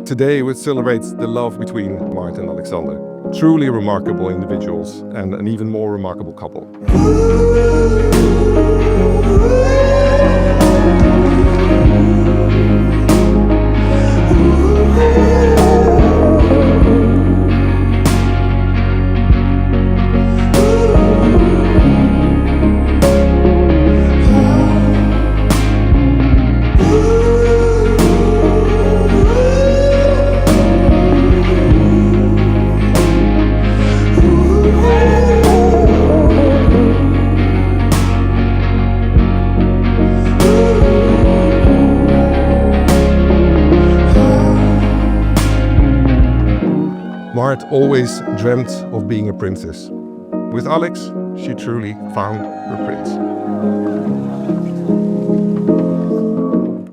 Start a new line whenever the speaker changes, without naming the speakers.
Today we celebrate the love between Marit and Alexander. Truly remarkable individuals and an even more remarkable couple. Marit always dreamt of being a princess. With Alex, she truly found her prince.